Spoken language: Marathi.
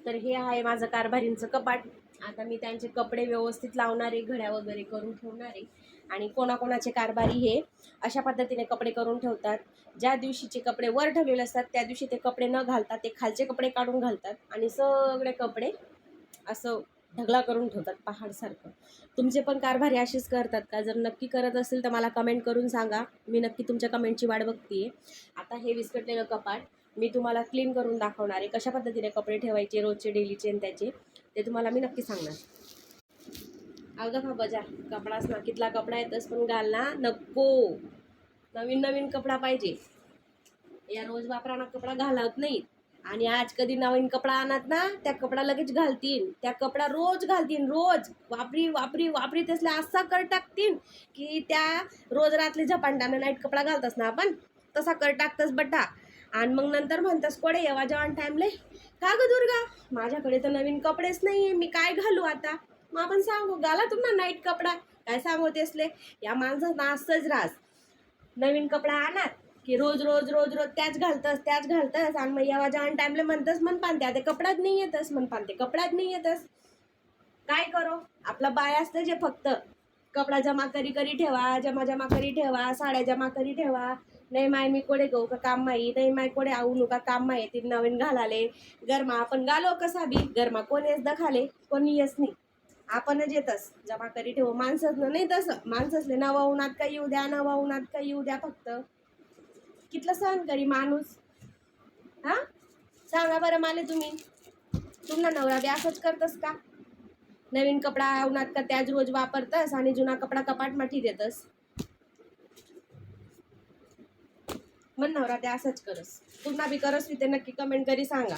तर हे आहे माझं कारभारींचं कपाट. आता मी त्यांचे कपडे व्यवस्थित लावणारे, घड्या वगैरे करून ठेवणारे. आणि कोणाकोणाचे कारभारी हे अशा पद्धतीने कपडे करून ठेवतात. ज्या दिवशीचे कपडे वर ठेवलेले असतात त्या दिवशी ते कपडे न घालतात, ते खालचे कपडे काढून घालतात आणि सगळे कपडे असं ढगला करून ठेवतात पहाडसारखं. तुमचे पण कारभारी असेच करतात का? जर नक्की करत असेल तर मला कमेंट करून सांगा, मी नक्की तुमच्या कमेंटची वाट बघते. आता हे विस्कटलेलं कपाट मी तुम्हाला क्लीन करून दाखवणार आहे. कशा पद्धतीने कपडे ठेवायचे रोजचे, डेलीचे आणि त्याचे, ते तुम्हाला मी नक्की सांगणार. अवघा का बजा कपडाच ना, कितला कपडा येतच पण घालना नको. नवीन नवीन कपडा पाहिजे. या रोज वापराना कपडा घालत नाही. आणि आज कधी नवीन कपडा आणत ना, त्या कपडा लगेच घालतीन. त्या कपडा रोज घालतीन, रोज वापरी वापरी वापरी त्यासला असा कर टाकतीन की त्या रोज रात्री झपांडानं नाईट कपडा घालतस ना आपण, तसा कर टाकतस बट्टा. आणि मग नंतर म्हणतस कोडे येवा जेवण टाईमले का ग दुर्गा, माझ्याकडे तर नवीन कपडेच नाहीये, मी काय घालू आता. मग आपण सांगू घाला तुम्हाला नाईट कपडा, काय सांगू तेसले. या माणसाचं असंच राज. नवीन कपडा आणा की रोज रोज रोज रोज त्याच घालतस आणि मग येवा जेवण टाईमले म्हणतस मन पानत्या ते कपडाच नाही येतस, मन पानते कपडाच नाही येतस. काय करो, आपला बाय असतं जे फक्त कपडा जमा करी करी ठेवा, जमा करी ठेवा, साड्या जमा करी ठेवा. नाही माय मी कोडे गहू का काम माही, नाही माय कोडे आऊ नका काम माही ती नवीन घालाले. गरमा आपण घालो कसा बी, गरमा कोण येस दखाले, कोणी येस नाही, आपणच येतस जमा करी ठेवू. माणसं नाही तसं, माणसंसले नवा उन्हात काही येऊ द्या, नवा उन्हात काही येऊ द्या, फक्त कितलं सहन करी माणूस. हा सांगा बरं मला तुम्ही, तुमना नवरा बी असंच करतस का? नवीन कपडा उन्हात का त्याच रोज वापरतस आणि जुना कपडा कपाट माठी देतस. मन नवरा ते असंच करस, पुन्हा बी करस ते नक्की कमेंट करी सांगा.